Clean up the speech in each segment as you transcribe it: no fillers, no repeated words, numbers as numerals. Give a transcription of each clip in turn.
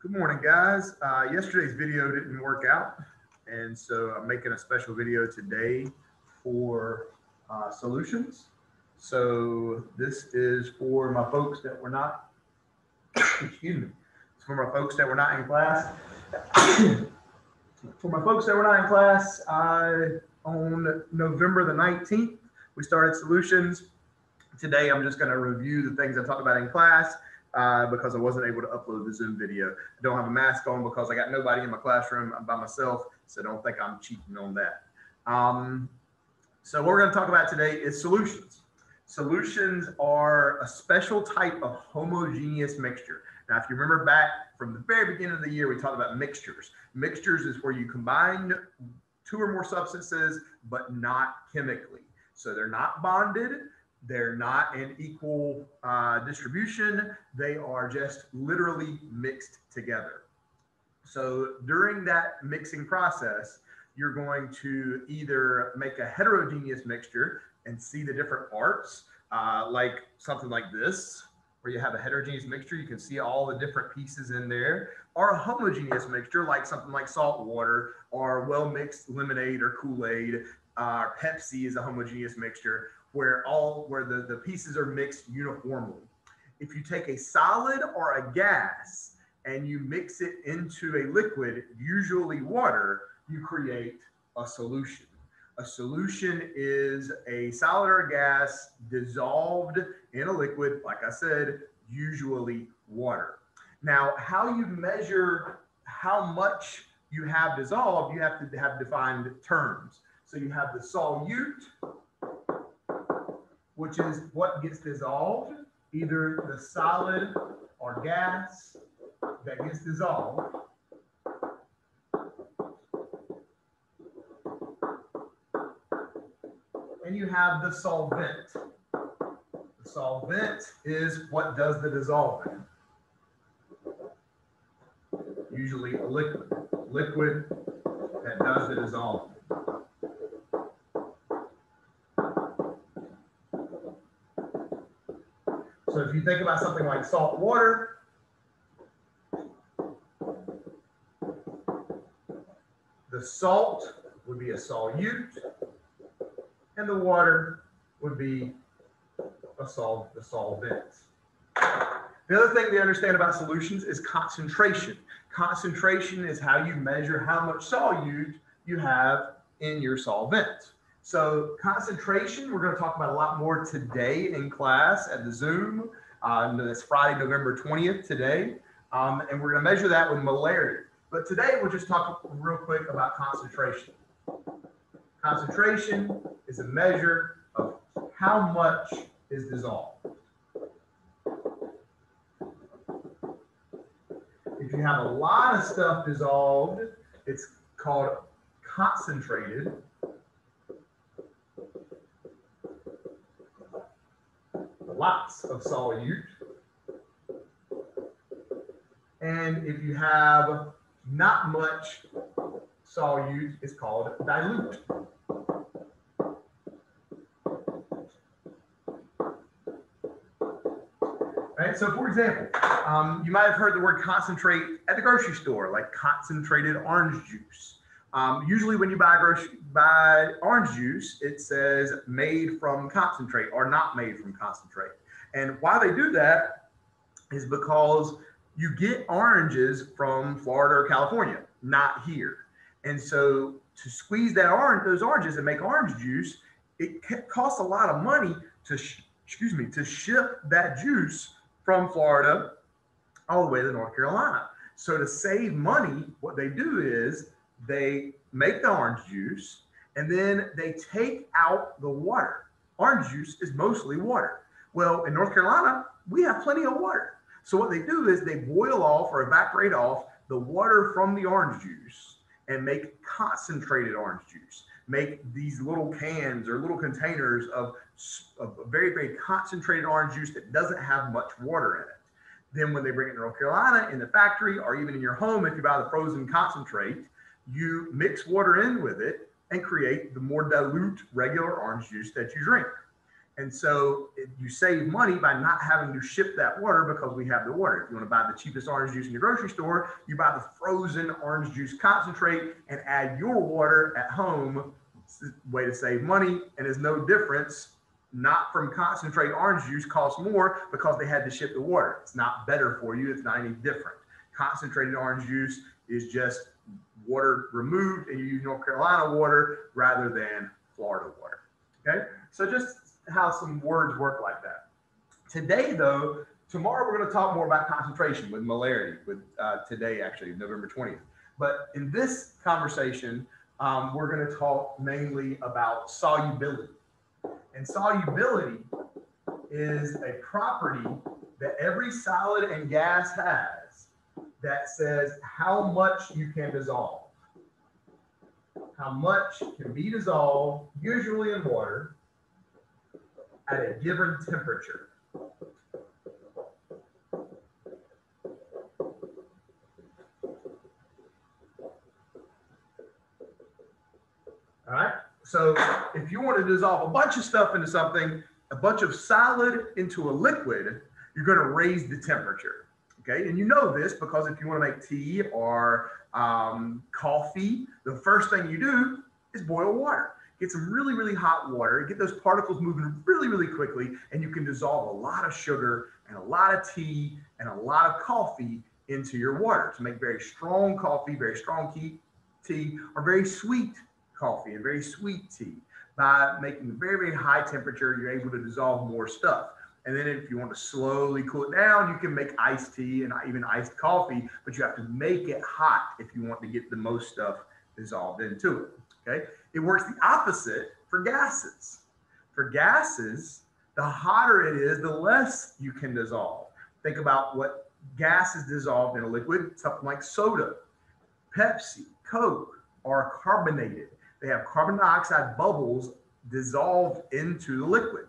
Good morning, guys. Yesterday's video didn't work out, and so I'm making a special video today for solutions. So this is for my folks that were not, excuse me, it's for my folks that were not in class. For my folks that were not in class, on November the 19th, we started solutions. Today, I'm just going to review the things I talked about in class. Because I wasn't able to upload the Zoom video. I don't have a mask on because I got nobody in my classroom. I'm by myself, so don't think I'm cheating on that. So what we're going to talk about today is solutions. Solutions are a special type of homogeneous mixture. Now, if you remember back from the very beginning of the year, we talked about mixtures. Mixtures is where you combine two or more substances, but not chemically. So they're not bonded. They're not in equal distribution. They are just literally mixed together. So during that mixing process, you're going to either make a heterogeneous mixture and see the different parts, like something like this, where you have a heterogeneous mixture. You can see all the different pieces in there, or a homogeneous mixture, like something like salt water or well-mixed lemonade or Kool-Aid. Pepsi is a homogeneous mixture, where the pieces are mixed uniformly. If you take a solid or a gas and you mix it into a liquid, usually water, you create a solution. A solution is a solid or a gas dissolved in a liquid, like I said, usually water. Now, how you measure how much you have dissolved, you have to have defined terms. So you have the solute, which is what gets dissolved, either the solid or gas that gets dissolved. And you have the solvent. The solvent is what does the dissolving. Usually a liquid that does the dissolving. So if you think about something like salt water, the salt would be a solute, and the water would be the solvent. The other thing to understand about solutions is concentration. Concentration is how you measure how much solute you have in your solvent. So concentration, we're going to talk about a lot more today in class at the Zoom. That's Friday, November 20th today. And we're going to measure that with molarity. But today we'll just talk real quick about concentration. Concentration is a measure of how much is dissolved. If you have a lot of stuff dissolved, it's called concentrated. Lots of solute. And if you have not much solute, it's called dilute. Right? So for example, you might have heard the word concentrate at the grocery store, like concentrated orange juice. Usually when you buy orange juice, it says made from concentrate or not made from concentrate. And why they do that is because you get oranges from Florida or California, not here. And so to squeeze those oranges and make orange juice, it costs a lot of money to ship that juice from Florida all the way to North Carolina. So to save money, what they do is they make the orange juice and then they take out the water. Orange juice is mostly water. Well, in North Carolina, we have plenty of water. So what they do is they boil off or evaporate off the water from the orange juice and make concentrated orange juice. Make these little cans or little containers of very, very concentrated orange juice that doesn't have much water in it. Then when they bring it to North Carolina in the factory or even in your home, if you buy the frozen concentrate, you mix water in with it and create the more dilute regular orange juice that you drink. And so you save money by not having to ship that water because we have the water. If you want to buy the cheapest orange juice in your grocery store, you buy the frozen orange juice concentrate and add your water at home. It's a way to save money, and there's no difference. Not from concentrate orange juice costs more because they had to ship the water. It's not better for you. It's not any different. Concentrated orange juice is just water removed, and you use North Carolina water rather than Florida water. Okay, so just how some words work like that. Today, though, tomorrow we're going to talk more about concentration with molarity, with today actually, November 20th. But in this conversation, we're going to talk mainly about solubility. And solubility is a property that every solid and gas has that says how much you can dissolve. How much can be dissolved, usually in water, at a given temperature. All right, so if you want to dissolve a bunch of stuff into something, a bunch of solid into a liquid, you're going to raise the temperature. Okay, and you know this because if you want to make tea or coffee, the first thing you do is boil water. Get some really, really hot water, get those particles moving really, really quickly, and you can dissolve a lot of sugar and a lot of tea and a lot of coffee into your water to make very strong coffee, very strong tea, or very sweet coffee and very sweet tea. By making very, very high temperature, you're able to dissolve more stuff. And then if you want to slowly cool it down, you can make iced tea and even iced coffee, but you have to make it hot if you want to get the most stuff dissolved into it. Okay, it works the opposite for gases. For gases, the hotter it is, the less you can dissolve. Think about what gas is dissolved in a liquid, something like soda, Pepsi, Coke are carbonated. They have carbon dioxide bubbles dissolved into the liquid.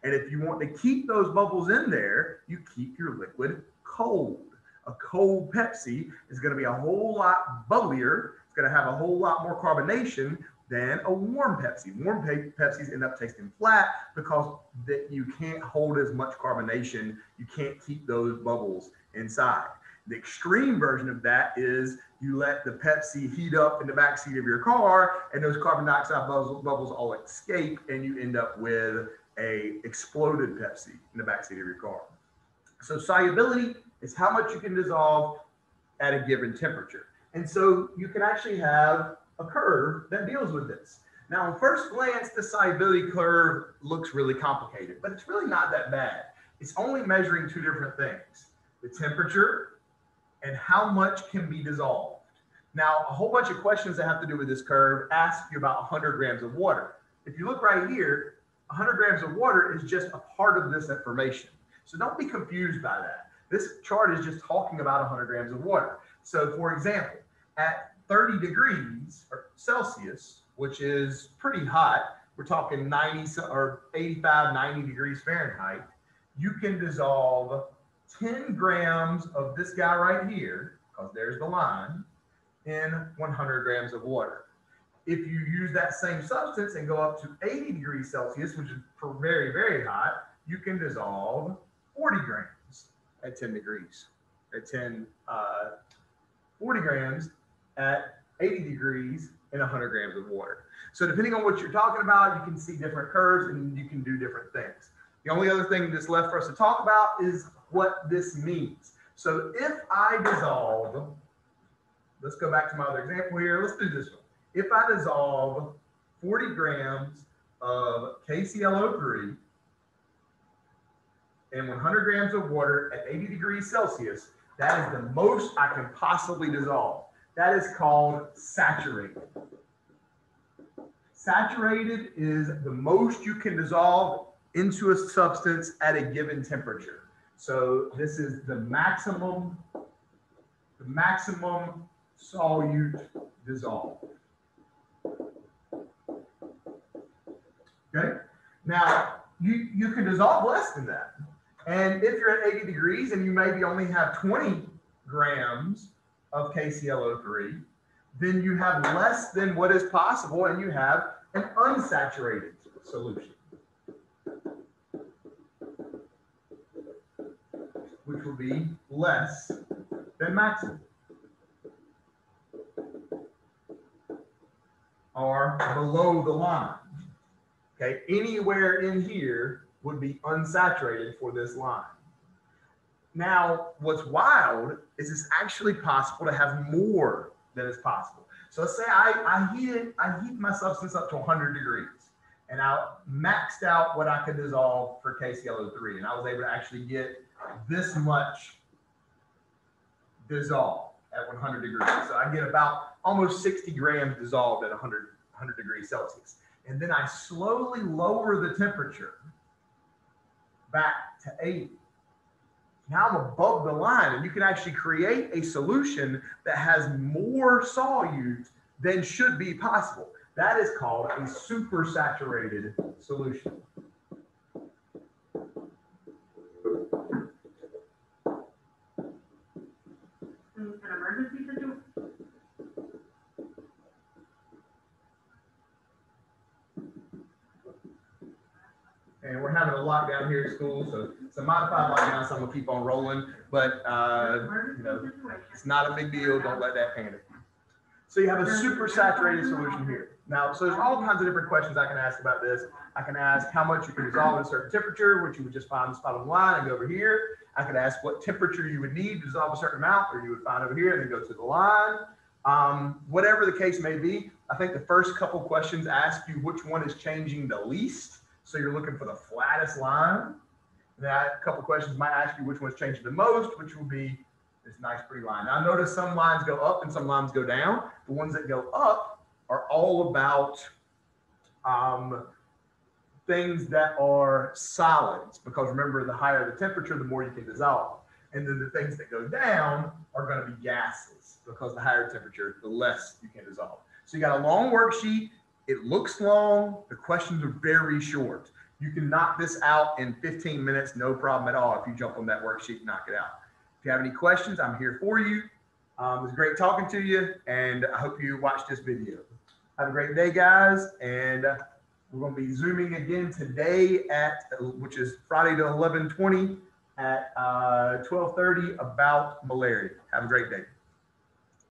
And if you want to keep those bubbles in there, you keep your liquid cold. A cold Pepsi is going to be a whole lot bubblier. It's going to have a whole lot more carbonation than a warm Pepsi. Warm Pepsis end up tasting flat because you can't hold as much carbonation. You can't keep those bubbles inside. The extreme version of that is you let the Pepsi heat up in the backseat of your car, and those carbon dioxide bubbles all escape, and you end up with a exploded Pepsi in the backseat of your car. So solubility is how much you can dissolve at a given temperature. And so you can actually have a curve that deals with this. Now, on first glance, the solubility curve looks really complicated, but it's really not that bad. It's only measuring two different things: the temperature and how much can be dissolved. Now, a whole bunch of questions that have to do with this curve ask you about 100 grams of water. If you look right here, 100 grams of water is just a part of this information. So don't be confused by that. This chart is just talking about 100 grams of water. So for example, at 30 degrees Celsius, which is pretty hot, we're talking 90 or 85, 90 degrees Fahrenheit, you can dissolve 10 grams of this guy right here, because there's the line, in 100 grams of water. If you use that same substance and go up to 80 degrees Celsius, which is very, very hot, you can dissolve 40 grams at 10 degrees, 40 grams at 80 degrees in 100 grams of water. So depending on what you're talking about, you can see different curves and you can do different things. The only other thing that's left for us to talk about is what this means. So if I dissolve, let's go back to my other example here. Let's do this one. If I dissolve 40 grams of KClO3 in 100 grams of water at 80 degrees Celsius, that is the most I can possibly dissolve. That is called saturated. Saturated is the most you can dissolve into a substance at a given temperature. So this is the maximum solute dissolved. Okay. Now you can dissolve less than that. And if you're at 80 degrees and you maybe only have 20 grams of KClO3, then you have less than what is possible and you have an unsaturated solution. which will be less than maximum, or below the line. Okay, anywhere in here would be unsaturated for this line. Now, what's wild is it's actually possible to have more than is possible. So let's say I heat my substance up to 100 degrees, and I maxed out what I could dissolve for KClO3, and I was able to actually get this much dissolved at 100 degrees. So I get about almost 60 grams dissolved at 100 degrees Celsius. And then I slowly lower the temperature back to 80. Now I'm above the line, and you can actually create a solution that has more solutes than should be possible. That is called a supersaturated solution. An emergency situation? And we're having a lockdown here at school, so it's a modified lockdown, so I'm gonna keep on rolling. But you know, it's not a big deal. Don't let that panic you. So you have a supersaturated solution here. Now, so there's all kinds of different questions I can ask about this. I can ask how much you can dissolve at a certain temperature, which you would just find the spot on the line and go over here. I could ask what temperature you would need to dissolve a certain amount, or you would find over here and then go to the line. Whatever the case may be, I think the first couple questions ask you which one is changing the least. So you're looking for the flattest line. That a couple questions might ask you which one's changing the most, which will be this nice pretty line. Now notice some lines go up and some lines go down. The ones that go up are all about things that are solids, because remember, the higher the temperature, the more you can dissolve. And then the things that go down are going to be gases, because the higher temperature, the less you can dissolve. So you got a long worksheet. It looks long. The questions are very short. You can knock this out in 15 minutes, no problem at all. If you jump on that worksheet and knock it out. If you have any questions, I'm here for you. It was great talking to you, and I hope you watched this video. Have a great day, guys. And we're going to be Zooming again today which is Friday to 11/20 at 12:30 about malaria. Have a great day.